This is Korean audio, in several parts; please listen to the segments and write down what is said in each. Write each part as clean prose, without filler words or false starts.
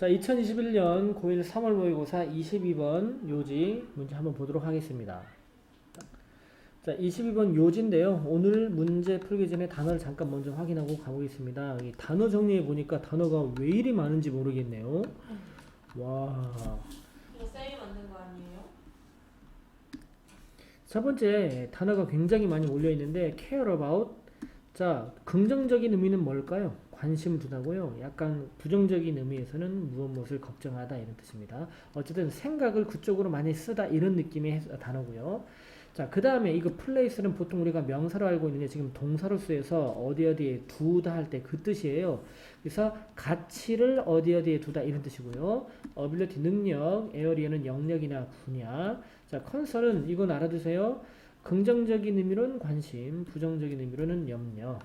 자, 2021년 고1 3월 모의고사 22번 요지 문제 한번 보도록 하겠습니다. 자, 22번 요지인데요. 오늘 문제 풀기 전에 단어를 잠깐 먼저 확인하고 가보겠습니다. 이 단어 정리해 보니까 단어가 왜 이리 많은지 모르겠네요. 와. 이거 쌤이 만든 거 아니에요? 첫 번째 단어가 굉장히 많이 몰려 있는데 care about. 자, 긍정적인 의미는 뭘까요? 관심을 두다고요. 약간 부정적인 의미에서는 무엇을 걱정하다 이런 뜻입니다. 어쨌든 생각을 그쪽으로 많이 쓰다 이런 느낌의 단어고요. 자, 그 다음에 이거 place는 보통 우리가 명사로 알고 있는데 지금 동사로 쓰여서 어디에 두다 할 때 그 뜻이에요. 그래서 가치를 어디에 두다 이런 뜻이고요. ability 능력, area는 영역이나 분야. 자, concern은 이건 알아두세요. 긍정적인 의미로는 관심, 부정적인 의미로는 염려.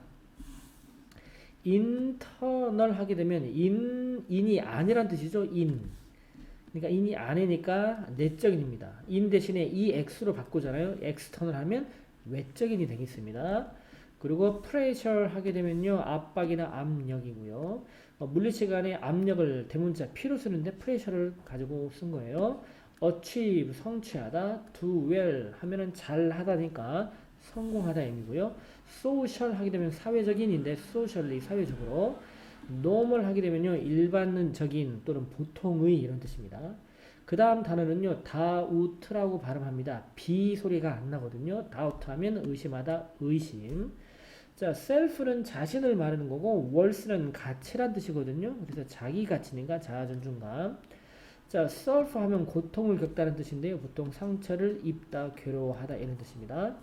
internal 하게 되면 in이 아니란 뜻이죠. 그러니까 in이 아니니까 내적인입니다. in 대신에 ex로 바꾸잖아요. external 하면 외적인이 되겠습니다. 그리고 pressure 하게 되면요. 압박이나 압력이고요. 물리치 간의 압력을 대문자 P로 쓰는데 pressure를 가지고 쓴 거예요. achieve 성취하다, do well 하면은 잘하다니까 성공하다 의미고요. social 하게 되면 사회적인인데 socially 사회적으로, normal 하게 되면요 일반적인 또는 보통의 이런 뜻입니다. 그 다음 단어는요 doubt라고 발음합니다. B 소리가 안 나거든요. doubt 하면 의심하다, 의심. 자, self는 자신을 말하는 거고 worth는 가치란 뜻이거든요. 그래서 자기 가치니까 자아존중감. 자, suffer 하면 고통을 겪다는 뜻인데요. 보통 상처를 입다, 괴로워하다 이런 뜻입니다.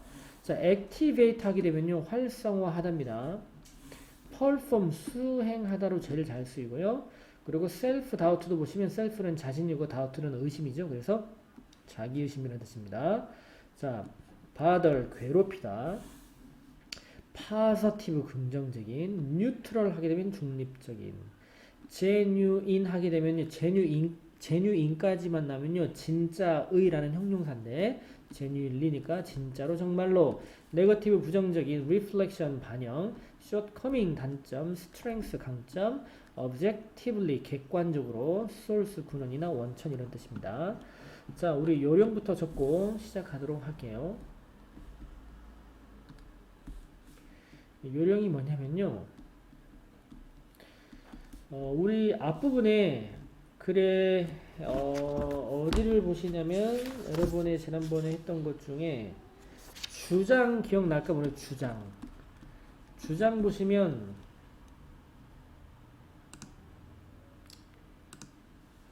자, activate 하게 되면요. 활성화하답니다. perform 수행하다로 제일 잘 쓰이고요. 그리고 self doubt도 보시면 self는 자신이고 doubt는 의심이죠. 그래서 자기 의심이라는 뜻입니다. 자, bother 괴롭히다. positive 긍정적인. neutral 하게 되면 중립적인. genuine 하게 되면요. genuine까지만 나면요. 진짜의라는 형용사인데 genuinely니까 진짜로 정말로. 네거티브 부정적인. reflection 반영. shortcoming 단점. strength 강점. objectively 객관적으로. source 근원이나 원천 이런 뜻입니다. 자, 우리 요령부터 적고 시작하도록 할게요. 요령이 뭐냐면요. 우리 앞부분에 글에 어디를 보시냐면 여러분이 지난번에 했던 것 중에 주장 기억날까 모르겠어요. 주장 보시면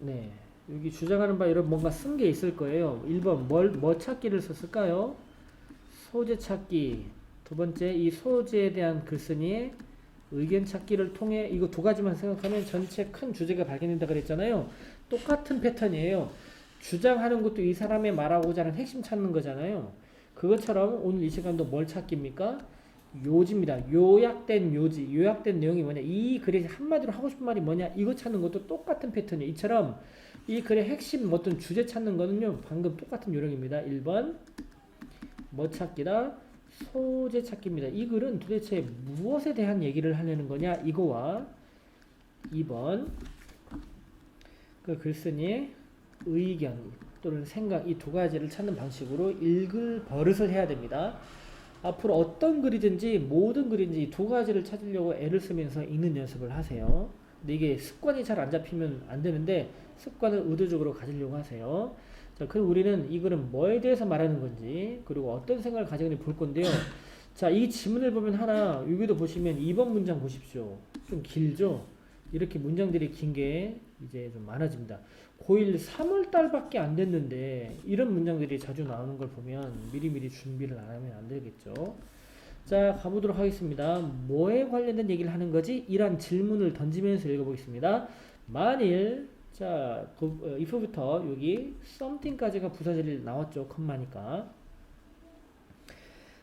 네, 여기 주장하는 바 여러분 뭔가 쓴 게 있을 거예요. 1번 뭐 찾기를 썼을까요? 소재 찾기. 두 번째 이 소재에 대한 글쓴이의 의견 찾기를 통해 이거 두 가지만 생각하면 전체 큰 주제가 발견된다 그랬잖아요. 똑같은 패턴이에요. 주장하는 것도 이 사람의 말하고자 하는 핵심 찾는 거잖아요. 그것처럼 오늘 이 시간도 뭘 찾기입니까? 요지입니다. 요약된 요지, 요약된 내용이 뭐냐, 이 글에 한마디로 하고 싶은 말이 뭐냐, 이거 찾는 것도 똑같은 패턴이에요. 이처럼 이 글의 핵심 어떤 주제 찾는 거는요 방금 똑같은 요령입니다. 1번 뭐 찾기다, 소재 찾기입니다. 이 글은 도대체 무엇에 대한 얘기를 하려는 거냐, 이거와 2번 그 글쓴이의 의견 또는 생각, 이 두 가지를 찾는 방식으로 읽을 버릇을 해야 됩니다. 앞으로 어떤 글이든지 모든 글인지 이 두 가지를 찾으려고 애를 쓰면서 읽는 연습을 하세요. 근데 이게 습관이 잘 안 잡히면 안 되는데 습관을 의도적으로 가지려고 하세요. 자, 그럼 우리는 이 글은 뭐에 대해서 말하는 건지, 그리고 어떤 생각을 가지고 있는지 볼 건데요. 자, 이 지문을 보면 하나, 여기도 보시면 2번 문장 보십시오. 좀 길죠? 이렇게 문장들이 긴 게 이제 좀 많아집니다. 고1 3월달밖에 안 됐는데 이런 문장들이 자주 나오는 걸 보면 미리미리 준비를 안 하면 안 되겠죠. 자, 가보도록 하겠습니다. 뭐에 관련된 얘기를 하는 거지? 이란 질문을 던지면서 읽어보겠습니다. 만일, 자, if부터 여기 something까지가 부사절이 나왔죠. 컴마니까.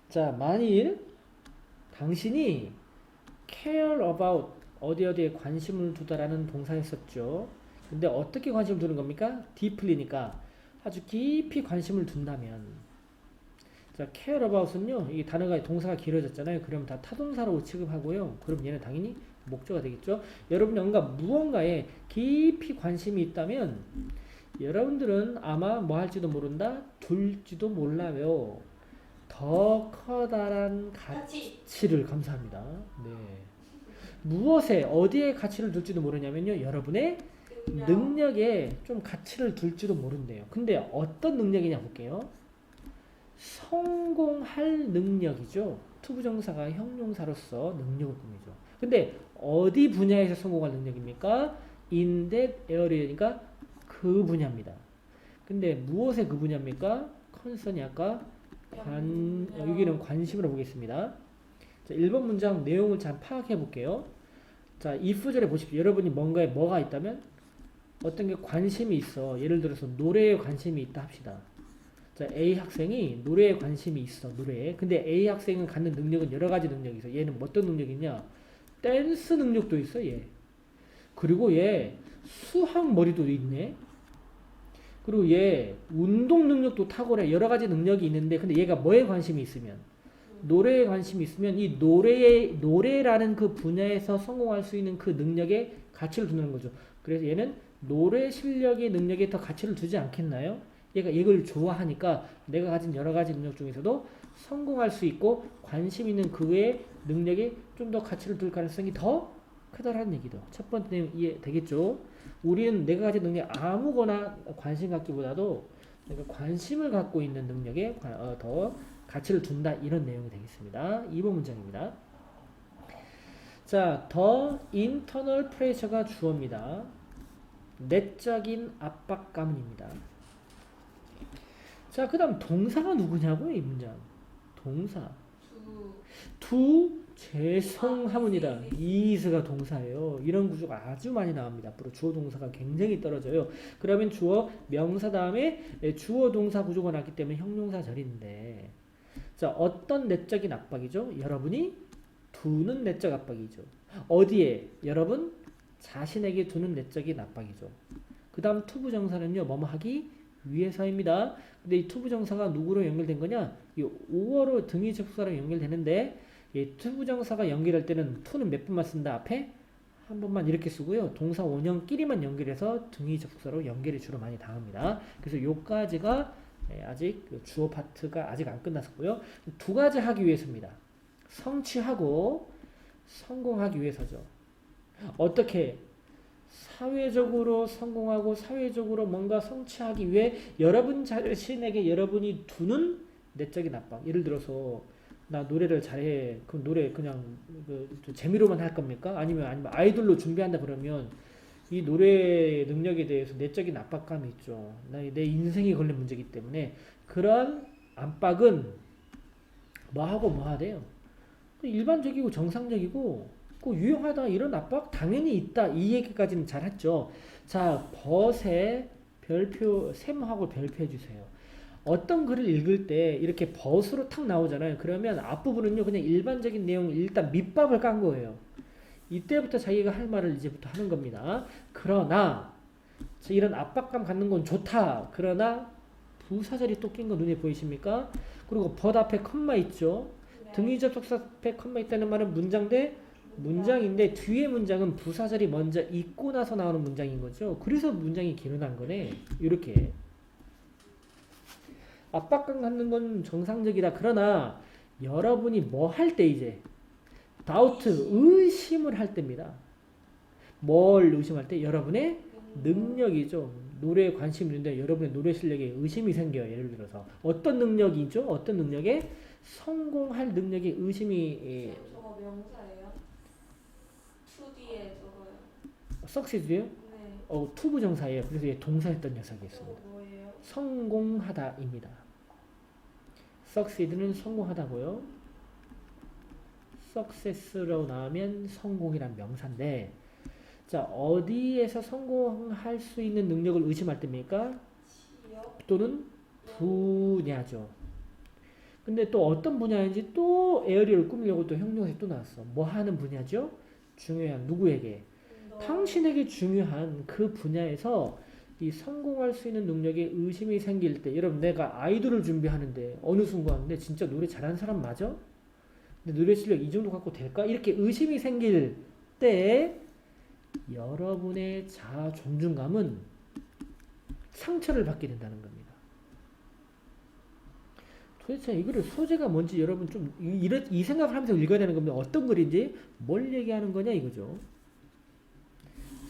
자, 만일 당신이 care about 어디에 관심을 두다라는 동사를 썼죠. 근데 어떻게 관심을 두는 겁니까? deeply니까 아주 깊이 관심을 둔다면. 자, care about은요, 이 단어가 동사가 길어졌잖아요. 그럼 다 타동사로 취급하고요. 그럼 얘는 당연히 목조가 되겠죠. 여러분이 무언가에 깊이 관심이 있다면 여러분들은 아마 뭐 할지도 모른다, 둘지도 몰라요. 더 커다란 가치를 감사합니다. 네. 무엇에 어디에 가치를 둘지도 모르냐면요, 여러분의 능력에 좀 가치를 둘지도 모른대요. 근데 어떤 능력이냐 볼게요. 성공할 능력이죠. 투부정사가 형용사로서 능력을 꾸미죠. 근데 어디 분야에서 성공할 능력입니까? in that area니까 그 분야입니다. 근데 무엇의 그 분야입니까? 컨선이 아까 여기는 관심으로 보겠습니다. 자, 1번 문장 내용을 잘 파악해 볼게요. 자, if절에 보십시오. 여러분이 뭔가에 뭐가 있다면 어떤 게 관심이 있어. 예를 들어서 노래에 관심이 있다 합시다. 자, A 학생이 노래에 관심이 있어. 노래에. 근데 A 학생은 갖는 능력은 여러 가지 능력이 있어. 얘는 어떤 능력이 있냐? 댄스 능력도 있어, 얘. 그리고 얘 수학 머리도 있네. 그리고 얘 운동 능력도 탁월해. 여러 가지 능력이 있는데 근데 얘가 뭐에 관심이 있으면 노래에 관심이 있으면 이 노래라는 그 분야에서 성공할 수 있는 그 능력에 가치를 두는 거죠. 그래서 얘는 노래 실력의 능력에 더 가치를 두지 않겠나요? 얘가 이걸 좋아하니까 내가 가진 여러 가지 능력 중에서도 성공할 수 있고 관심 있는 그의 능력에 좀 더 가치를 둘 가능성이 더 크다라는 얘기도. 첫 번째 내용 이해되겠죠? 우리는 내가 가진 능력 아무거나 관심 갖기보다도 내가 관심을 갖고 있는 능력에 더 가치를 둔다 이런 내용이 되겠습니다. 2번 문장입니다. 자, 더 internal pressure가 주어입니다. 내적인 압박감입니다. 자, 그 다음 동사가 누구냐고요, 이 문장. 동사. to 죄송합니다. is가 동사예요. 이런 구조가 아주 많이 나옵니다. 앞으로 주어 동사가 굉장히 떨어져요. 그러면 주어 명사 다음에 주어 동사 구조가 났기 때문에 형용사절인데 자, 어떤 내적인 압박이죠? 여러분이 두는 내적 압박이죠. 어디에? 여러분 자신에게 두는 내적인 압박이죠. 그 다음 투부정사는요, 뭐뭐 하기 위해서입니다. 근데 이 투부정사가 누구로 연결된 거냐? 이 5어로 등위 접속사로 연결되는데 이 투부정사가 연결할 때는 to는 몇 번만 쓴다? 앞에 한 번만 이렇게 쓰고요. 동사 원형끼리만 연결해서 등위 접속사로 연결이 주로 많이 당합니다. 그래서 요까지가 아직 주어 파트가 아직 안 끝났었고요. 두 가지 하기 위해서입니다. 성취하고 성공하기 위해서죠. 어떻게? 사회적으로 성공하고 사회적으로 뭔가 성취하기 위해 여러분 자신에게 여러분이 두는 내적인 압박. 예를 들어서 나 노래를 잘해. 그럼 노래 그냥 재미로만 할 겁니까? 아니면 아이돌로 준비한다 그러면 이 노래 능력에 대해서 내적인 압박감이 있죠. 내 인생이 걸린 문제이기 때문에 그런 압박은 뭐하고 뭐 하대요. 일반적이고 정상적이고 꼭 유용하다 이런 압박 당연히 있다. 이 얘기까지는 잘 했죠. 자, 벗의 별표 세모하고 별표해 주세요. 어떤 글을 읽을 때 이렇게 벗으로 탁 나오잖아요. 그러면 앞부분은요 그냥 일반적인 내용 일단 밑밥을 깐 거예요. 이때부터 자기가 할 말을 이제부터 하는 겁니다. 그러나 이런 압박감 갖는 건 좋다. 그러나 부사절이 또 낀 거 눈에 보이십니까? 그리고 벗 앞에 컴마 있죠. 네. 등위 접속사 앞에 컴마 있다는 말은 문장 대 문장인데 뒤에 문장은 부사절이 먼저 있고 나서 나오는 문장인 거죠. 그래서 문장이 길어난 거네. 이렇게 압박감 갖는 건 정상적이다. 그러나 여러분이 뭐 할 때 이제 다우트 의심을 할 때입니다. 뭘 의심할 때? 여러분의 능력이죠. 노래에 관심이 있는데 여러분의 노래 실력에 의심이 생겨요. 예를 들어서 어떤 능력이죠? 어떤 능력에? 성공할 능력에 의심이 저거 명사예요? 2D에 저거요. succeed요? 네. 투부정사예요. 그래서 얘 동사했던 녀석이었습니다. 저거 뭐예요? 성공하다입니다. succeed는 성공하다고요. success라고 나오면 성공이란 명사인데 자, 어디에서 성공할 수 있는 능력을 의심할 때입니까? 지역? 또는 분야죠. 근데 또 어떤 분야인지 또 에어리어를 꾸미려고 또 형용사에 또 나왔어. 뭐 하는 분야죠? 중요한 누구에게? 당신에게 중요한 그 분야에서 이 성공할 수 있는 능력에 의심이 생길 때 여러분 내가 아이돌을 준비하는데 어느 순간 내 진짜 노래 잘하는 사람 맞아? 내 노래 실력 이 정도 갖고 될까? 이렇게 의심이 생길 이때 여러분의 자아 존중감은 상처를 받게 된다는 겁니다. 도대체 이거를 소재가 뭔지 여러분 좀 이 생각을 하면서 읽어야 되는 겁니다. 어떤 글인지 뭘 얘기하는 거냐 이거죠.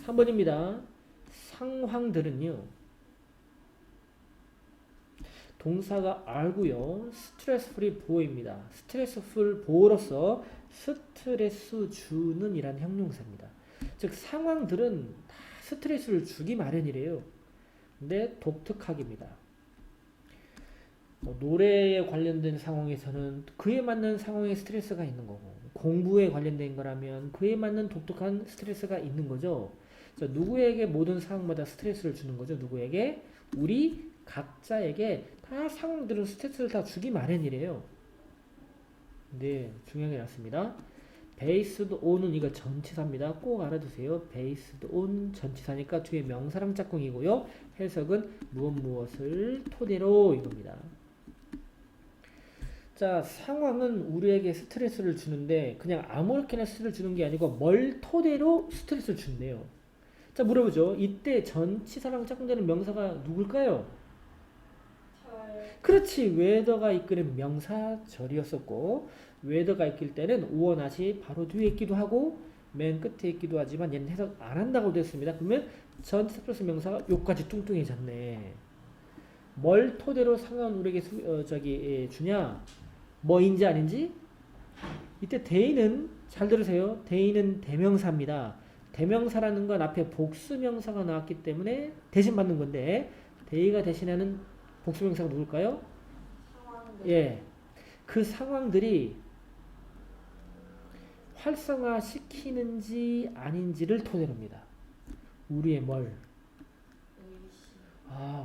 3번입니다. 상황들은요. 동사가 R고요. 스트레스 프리 보호입니다. 스트레스 풀 보호로서 스트레스 주는 이란 형용사입니다. 즉 상황들은 다 스트레스를 주기 마련이래요. 근데 독특하기입니다. 노래에 관련된 상황에서는 그에 맞는 상황의 스트레스가 있는 거고 공부에 관련된 거라면 그에 맞는 독특한 스트레스가 있는 거죠. 누구에게 모든 상황마다 스트레스를 주는 거죠. 누구에게? 우리 각자에게 다 상황들은 스트레스를 다 주기 마련이래요. 네, 중요한 게 났습니다. based on은 이거 전치사입니다. 꼭 알아두세요. based on 전치사니까 뒤에 명사랑 짝꿍이고요. 해석은 무엇을 토대로 이겁니다. 자, 상황은 우리에게 스트레스를 주는데 그냥 아무렇게나 스트레스를 주는 게 아니고 뭘 토대로 스트레스를 준대요. 자, 물어보죠. 이때 전치사랑 짝꿍되는 명사가 누굴까요? 그렇지. 웨더가 이끄는 명사절이었었고 웨더가 있길 때는 우원하시 바로 뒤에 있기도 하고 맨 끝에 있기도 하지만 얘는 해석 안 한다고 됐습니다. 그러면 전치사 플러스 명사가 요까지 뚱뚱해졌네. 뭘 토대로 상황 우리에게 주냐? 뭐인지 아닌지? 이때 대인은 잘 들으세요. 대인은 대명사입니다. 대명사라는 건 앞에 복수명사가 나왔기 때문에 대신 받는 건데 대의가 대신하는 복수명사가 누굴까요? 상황들. 예, 그 상황들이 활성화시키는지 아닌지를 토대로입니다. 우리의 뭘?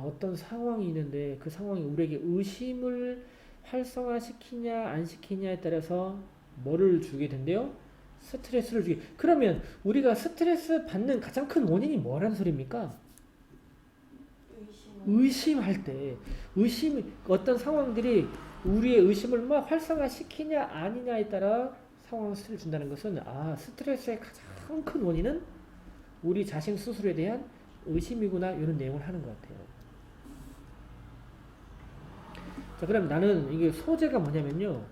어떤 상황이 있는데 그 상황이 우리에게 의심을 활성화시키냐 안 시키냐에 따라서 뭐를 주게 된대요? 스트레스를 주게. 그러면 우리가 스트레스 받는 가장 큰 원인이 뭐라는 소리입니까? 의심할 때 어떤 상황들이 우리의 의심을 막 활성화시키냐 아니냐에 따라 상황 스트레스를 준다는 것은 스트레스의 가장 큰 원인은 우리 자신 스스로에 대한 의심이구나 이런 내용을 하는 것 같아요. 자, 그럼 나는 이게 소재가 뭐냐면요.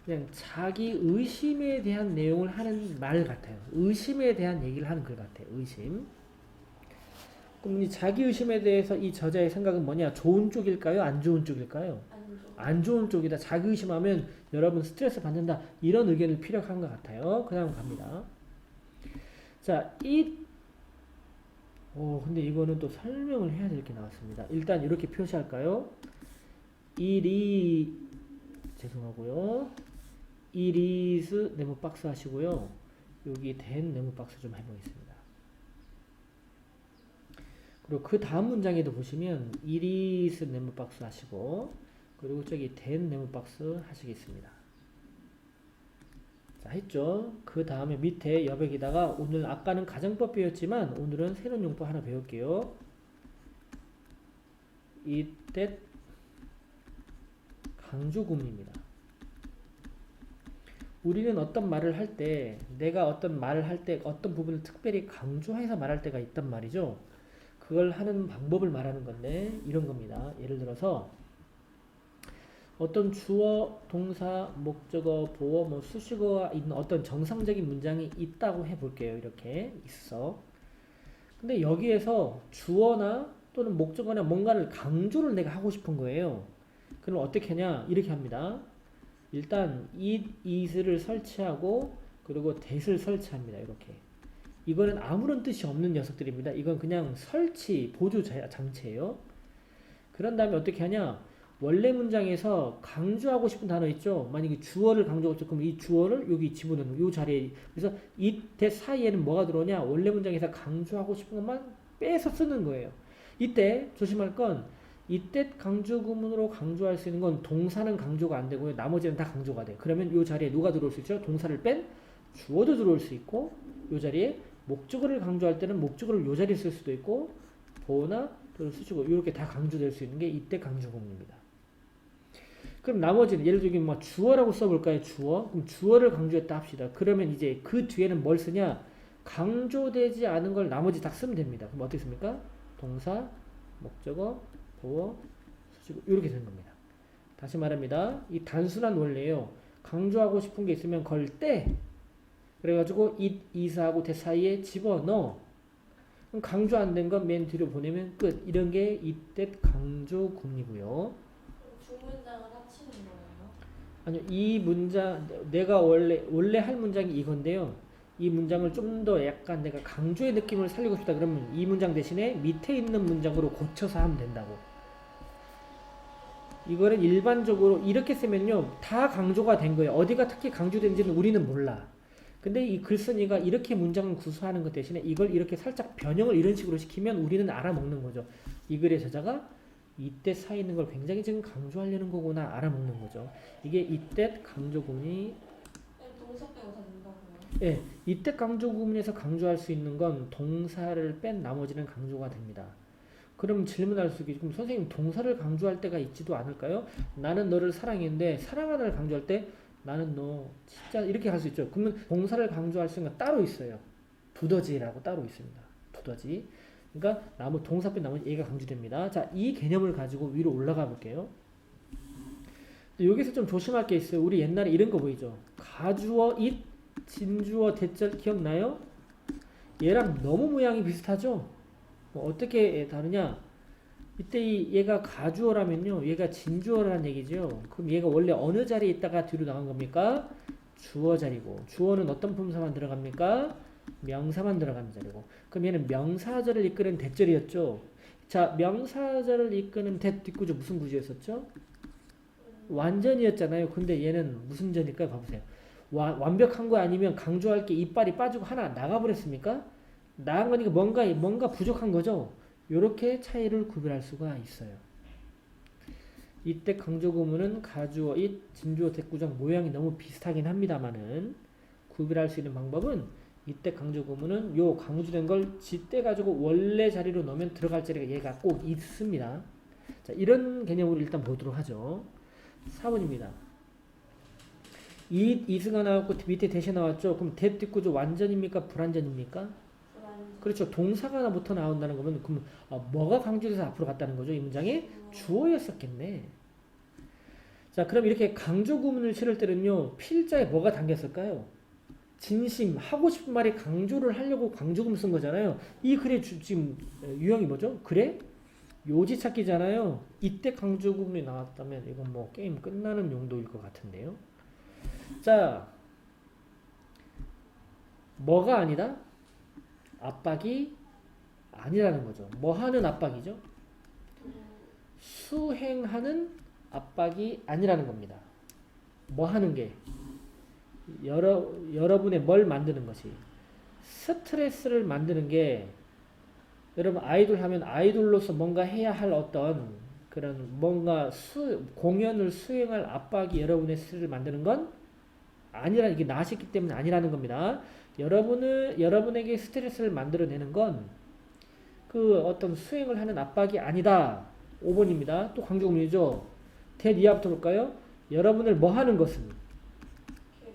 그냥 자기 의심에 대한 내용을 하는 말 같아요. 의심에 대한 얘기를 하는 글 같아요. 의심. 그럼 이 자기 의심에 대해서 이 저자의 생각은 뭐냐? 좋은 쪽일까요? 안 좋은 쪽일까요? 안 좋은 쪽이다. 자기 의심하면 여러분 스트레스 받는다. 이런 의견을 피력한 것 같아요. 그 다음 갑니다. 자, 근데 이거는 또 설명을 해야 될 게 나왔습니다. 일단 이렇게 표시할까요? 죄송하고요. It is 네모 박스 하시고요. 여기 된 네모 박스 좀 해보겠습니다. 그리고 그 다음 문장에도 보시면 It is 네모 박스 하시고 그리고 저기 된 네모 박스 하시겠습니다. 자, 했죠? 그 다음에 밑에 여백에다가 오늘 아까는 가정법 배웠지만 오늘은 새로운 용법 하나 배울게요. 이때 강조구문입니다. 우리는 어떤 말을 할 때 내가 어떤 말을 할 때 어떤 부분을 특별히 강조해서 말할 때가 있단 말이죠. 그걸 하는 방법을 말하는 건데 이런 겁니다. 예를 들어서 어떤 주어, 동사, 목적어, 보어, 수식어가 있는 어떤 정상적인 문장이 있다고 해볼게요. 이렇게 있어. 근데 여기에서 주어나 또는 목적어나 뭔가를 강조를 내가 하고 싶은 거예요. 그럼 어떻게 하냐? 이렇게 합니다. 일단 it, is를 설치하고 그리고 that을 설치합니다. 이렇게. 이거는 아무런 뜻이 없는 녀석들입니다. 이건 그냥 설치, 보조 장치예요. 그런 다음에 어떻게 하냐? 원래 문장에서 강조하고 싶은 단어 있죠? 만약에 주어를 강조하고 싶으면 그럼 이 주어를 여기 집어넣는 이 자리에. 그래서 it, that 사이에는 뭐가 들어오냐? 원래 문장에서 강조하고 싶은 것만 빼서 쓰는 거예요. 이때 조심할 건 이때 강조구문으로 강조할 수 있는 건 동사는 강조가 안 되고요. 나머지는 다 강조가 돼요. 그러면 이 자리에 누가 들어올 수 있죠? 동사를 뺀 주어도 들어올 수 있고 이 자리에 목적어를 강조할 때는 목적어를 이 자리에 쓸 수도 있고 보어나 또는 수식어 이렇게 다 강조될 수 있는 게 이때 강조구문입니다. 그럼 나머지는 예를 들면 뭐 주어라고 써볼까요? 주어. 그럼 주어를 강조했다 합시다. 그러면 이제 그 뒤에는 뭘 쓰냐? 강조되지 않은 걸 나머지 다 쓰면 됩니다. 그럼 어떻게 씁니까? 동사, 목적어, 보어, 수식어 이렇게 되는 겁니다. 다시 말합니다. 이 단순한 원리예요. 강조하고 싶은 게 있으면 걸 때 그래가지고 it, is하고 대 사이에 집어넣어. 그럼 강조 안 된 건 맨 뒤로 보내면 끝. 이런 게 이때 강조구문이고요. 주문장을 합치는 거예요? 아니요, 이 문장 내가 원래 할 문장이 이건데요. 이 문장을 좀 더 약간 내가 강조의 느낌을 살리고 싶다 그러면 이 문장 대신에 밑에 있는 문장으로 고쳐서 하면 된다고. 이거는 일반적으로 이렇게 쓰면요 다 강조가 된 거예요. 어디가 특히 강조된지는 우리는 몰라. 근데 이 글쓴이가 이렇게 문장을 구수하는 것 대신에 이걸 이렇게 살짝 변형을 이런 식으로 시키면 우리는 알아먹는 거죠. 이 글의 저자가 이때 사 있는 걸 굉장히 지금 강조하려는 거구나 알아먹는 거죠. 이게 이때 강조 구문이 동사 빼고 다 된다고요? 예, 이때 강조 구문에서 강조할 수 있는 건 동사를 뺀 나머지는 강조가 됩니다. 그럼 질문할 수 있겠죠. 그럼 선생님 동사를 강조할 때가 있지도 않을까요? 나는 너를 사랑했는데 사랑하다를 강조할 때 나는 너 진짜 이렇게 할 수 있죠. 그러면 동사를 강조할 수 있는 건 따로 있어요. 두더지라고 따로 있습니다. 두더지. 그러니까 동사 뺀 나머지 얘가 강조됩니다. 자, 이 개념을 가지고 위로 올라가 볼게요. 여기서 좀 조심할 게 있어요. 우리 옛날에 이런 거 보이죠. 가주어 it, 진주어 대절 기억나요? 얘랑 너무 모양이 비슷하죠? 뭐 어떻게 다르냐? 이때 얘가 가주어라면요, 얘가 진주어라는 얘기죠. 그럼 얘가 원래 어느 자리에 있다가 뒤로 나간 겁니까? 주어 자리고, 주어는 어떤 품사만 들어갑니까? 명사만 들어가는 자리고. 그럼 얘는 명사절을 이끄는 대절이었죠. 자, 명사절을 이끄는 대 뒷구조 무슨 구조였었죠? 완전이었잖아요. 근데 얘는 무슨 전일까요? 봐보세요. 완벽한 거 아니면 강조할 게 이빨이 빠지고 하나 나가버렸습니까? 나간 거니까 뭔가 부족한 거죠. 이렇게 차이를 구별할 수가 있어요. 이때 강조 구문은 가주어 it, 진주어 대구장 모양이 너무 비슷하긴 합니다만은 구별할 수 있는 방법은 이때 강조 구문은 요 강조된 걸 지대 가지고 원래 자리로 넣으면 들어갈 자리가 얘가 꼭 있습니다. 자, 이런 개념으로 일단 보도록 하죠. 4번입니다. it가 나왔고 밑에 대시 나왔죠. 그럼 대 뒷구조 완전입니까? 불완전입니까? 그렇죠. 동사가 하나부터 나온다는 거면 그럼 뭐가 강조돼서 앞으로 갔다는 거죠. 이 문장에 주어였었겠네. 자, 그럼 이렇게 강조 구문을 실을 때는요. 필자에 뭐가 담겼을까요? 진심, 하고 싶은 말에 강조를 하려고 강조 구문 쓴 거잖아요. 이 글의 지금 유형이 뭐죠? 그래? 요지 찾기잖아요. 이때 강조 구문이 나왔다면 이건 뭐 게임 끝나는 용도일 것 같은데요. 자, 뭐가 아니다? 압박이 아니라는 거죠. 뭐 하는 압박이죠? 수행하는 압박이 아니라는 겁니다. 뭐 하는 게? 여러분의 뭘 만드는 것이? 스트레스를 만드는 게 여러분 아이돌 하면 아이돌로서 뭔가 해야 할 어떤 그런 뭔가 공연을 수행할 압박이 여러분의 스트레스를 만드는 건 아니라 이게 나시기 때문에 아니라는 겁니다. 여러분에게 스트레스를 만들어내는 건 그 어떤 수행을 하는 압박이 아니다. 5번입니다. 또 강조구문이죠. 대이하부터 볼까요? 여러분을 뭐 하는 것은?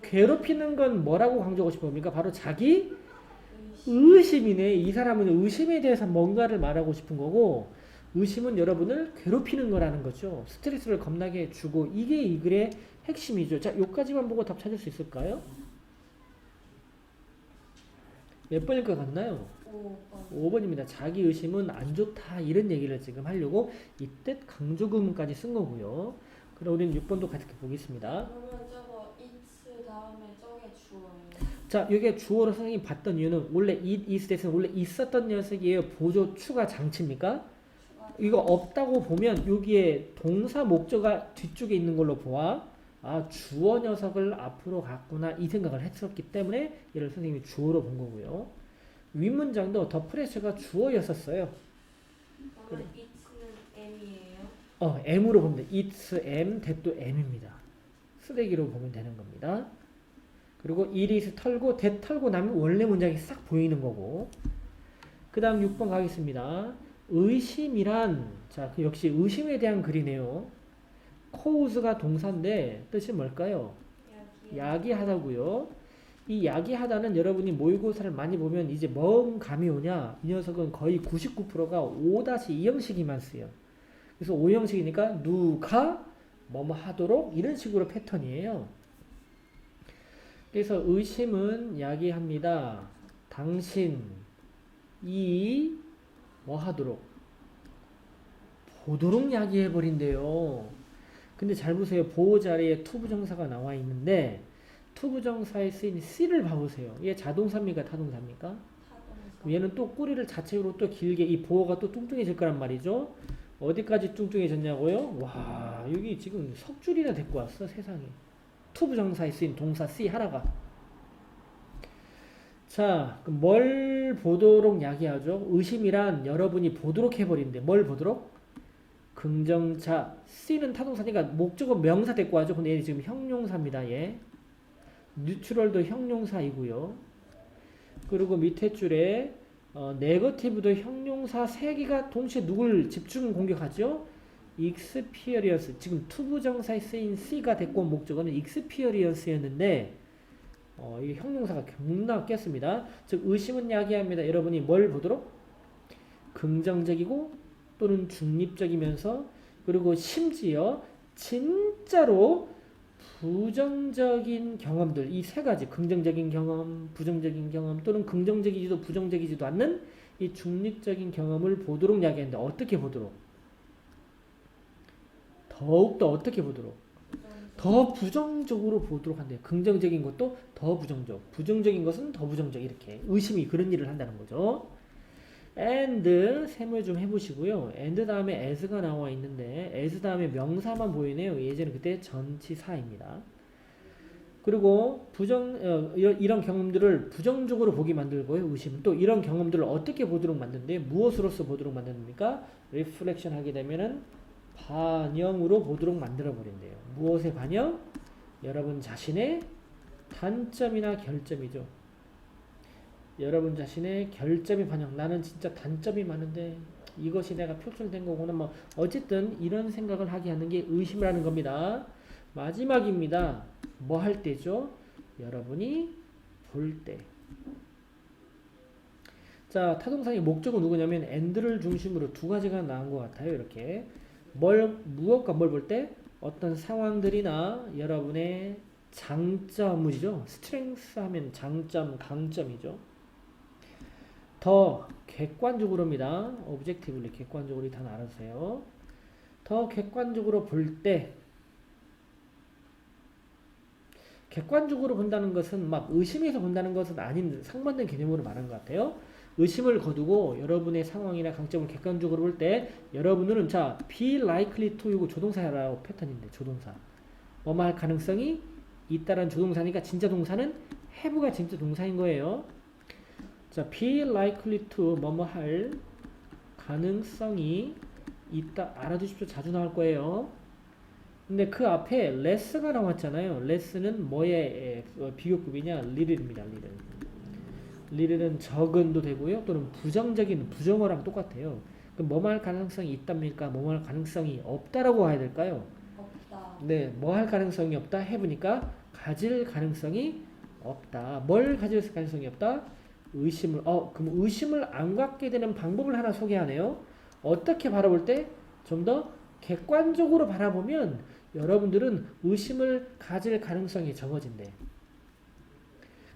괴롭히는 건 뭐라고 강조하고 싶습니까? 바로 자기 의심이네. 이 사람은 의심에 대해서 뭔가를 말하고 싶은 거고 의심은 여러분을 괴롭히는 거라는 거죠. 스트레스를 겁나게 주고 이게 이 글의 핵심이죠. 자, 요까지만 보고 답 찾을 수 있을까요? 몇 번일 것 같나요? 5번입니다. 자기 의심은 안 좋다 이런 얘기를 지금 하려고 이때 강조구문까지 쓴 거고요. 그럼 우리는 6번도 같이 보겠습니다. 그러면 저거 it 다음에 저게 주어예요? 자, 이게 주어로 선생님이 봤던 이유는 원래 it, is, that은 원래 있었던 녀석이에요. 보조 추가 장치입니까? 이거 없다고 보면 여기에 동사 목적어가 뒤쪽에 있는 걸로 보아 아, 주어 녀석을 앞으로 갔구나 이 생각을 했었기 때문에 얘를 선생님이 주어로 본 거고요. 윗문장도 더 프레셔가 주어였었어요. 그러면 it는 m이에요? M으로 보면 돼. it's M, that도 M입니다. 쓰레기로 보면 되는 겁니다. 그리고 it is 털고 that 털고 나면 원래 문장이 싹 보이는 거고. 그 다음 6번 가겠습니다. 의심이란 자, 역시 의심에 대한 글이네요. cause가 동사인데 뜻이 뭘까요? 야기하다고요. 이 야기하다는 여러분이 모의고사를 많이 보면 이제 뭔 감이 오냐? 이 녀석은 거의 99%가 5-2 형식이만 쓰여. 그래서 5 형식이니까 누가 뭐뭐 하도록 이런 식으로 패턴이에요. 그래서 의심은 야기합니다. 당신이 뭐 하도록 보도록 야기해버린대요. 근데 잘 보세요. 보호 자리에 투부정사가 나와 있는데 투부정사에 쓰인 C를 봐보세요. 얘 자동사입니까? 타동사입니까? 그럼 얘는 또 꼬리를 자체로 또 길게 이 보호가 또 뚱뚱해질 거란 말이죠. 어디까지 뚱뚱해졌냐고요? 와, 여기 지금 석 줄이나 데리고 왔어, 세상에. 투부정사에 쓰인 동사 C 하나가. 자, 그럼 뭘 보도록 야기하죠? 의심이란 여러분이 보도록 해버린대. 뭘 보도록? 긍정차. C는 타동사니까 목적은 명사 데리고 와죠. 근데 얘 지금 형용사입니다. 얘. 뉴트럴도 형용사이고요. 그리고 밑에 줄에 네거티브도 형용사 3개가 동시에 누굴 집중 공격하죠? experience. 지금 투부정사에 쓰인 C가 데리고 온 목적어는 experience였는데 이 형용사가 경락 꼈습니다. 즉 의심은 야기합니다. 여러분이 뭘 보도록? 긍정적이고 또는 중립적이면서 그리고 심지어 진짜로 부정적인 경험들 이 3가지 긍정적인 경험, 부정적인 경험 또는 긍정적이지도 부정적이지도 않는 이 중립적인 경험을 보도록 야기하는데 어떻게 보도록? 더욱더 어떻게 보도록? 더 부정적으로 보도록 한대요. 긍정적인 것도 더 부정적, 부정적인 것은 더 부정적 이렇게 의심이 그런 일을 한다는 거죠. and 세모 좀 해보시고요. and 다음에 as가 나와 있는데 as 다음에 명사만 보이네요. 예전에 그때 전치사입니다. 그리고 이런 경험들을 부정적으로 보게 만들고요. 의심은 또 이런 경험들을 어떻게 보도록 만드는데 무엇으로서 보도록 만듭니까? reflection 하게 되면은 반영으로 보도록 만들어 버린대요. 무엇의 반영? 여러분 자신의 단점이나 결점이죠. 여러분 자신의 결점이 반영. 나는 진짜 단점이 많은데 이것이 내가 표출된 거구나. 뭐 어쨌든 이런 생각을 하게 하는 게 의심이라는 겁니다. 마지막입니다. 뭐 할 때죠? 여러분이 볼 때. 자, 타동사의 목적은 누구냐면 and를 중심으로 2가지가 나온 것 같아요. 이렇게 무엇과 뭘 볼 때? 어떤 상황들이나 여러분의 장점이죠. 스트렝스 하면 장점, 강점이죠. 더 객관적으로입니다. objectively 객관적으로 다 알아주세요. 더 객관적으로 볼 때 객관적으로 본다는 것은 막 의심해서 본다는 것은 아닌 상반된 개념으로 말한 것 같아요. 의심을 거두고 여러분의 상황이나 강점을 객관적으로 볼 때 여러분들은 자 be likely to 이거 조동사라고 패턴인데 조동사 뭐뭐 할 가능성이 있다라는 조동사니까 진짜 동사는 have가 진짜 동사인 거예요. 자 be likely to 뭐뭐 할 가능성이 있다 알아두십시오. 자주 나올 거예요. 근데 그 앞에 less가 나왔잖아요. less는 뭐의 비교급이냐? little입니다. little은 적은도 되고요. 또는 부정적인 부정어랑 똑같아요. 그럼 뭐뭐 할 가능성이 있답니까? 뭐뭐 할 가능성이 없다라고 해야 될까요? 없다. 네, 뭐 할 가능성이 없다 해보니까 가질 가능성이 없다. 뭘 가질 가능성이 없다? 의심을. 그럼 의심을 안 갖게 되는 방법을 하나 소개하네요. 어떻게 바라볼 때 좀 더 객관적으로 바라보면 여러분들은 의심을 가질 가능성이 적어진대.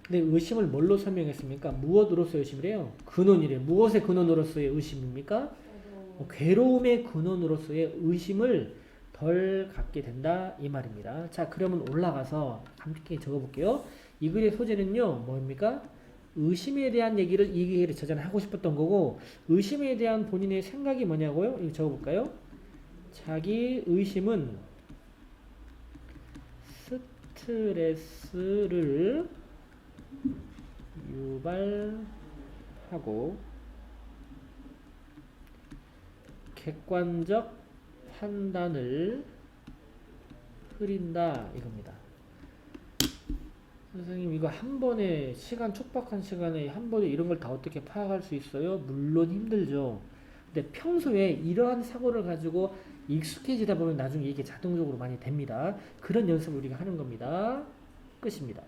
근데 의심을 뭘로 설명했습니까? 무엇으로서 의심이래요? 근원이래. 무엇의 근원으로서의 의심입니까? 괴로움의 근원으로서의 의심을 덜 갖게 된다 이 말입니다. 자, 그러면 올라가서 함께 적어볼게요. 이 글의 소재는요, 뭡니까? 의심에 대한 얘기를 이 기회를 저자는 하고 싶었던 거고, 의심에 대한 본인의 생각이 뭐냐고요? 이거 적어볼까요? 자기 의심은 스트레스를 유발하고 객관적 판단을 흐린다 이겁니다. 선생님 이거 한 번에 시간 촉박한 시간에 한 번에 이런 걸 다 어떻게 파악할 수 있어요? 물론 힘들죠. 근데 평소에 이러한 사고를 가지고 익숙해지다 보면 나중에 이게 자동적으로 많이 됩니다. 그런 연습을 우리가 하는 겁니다. 끝입니다.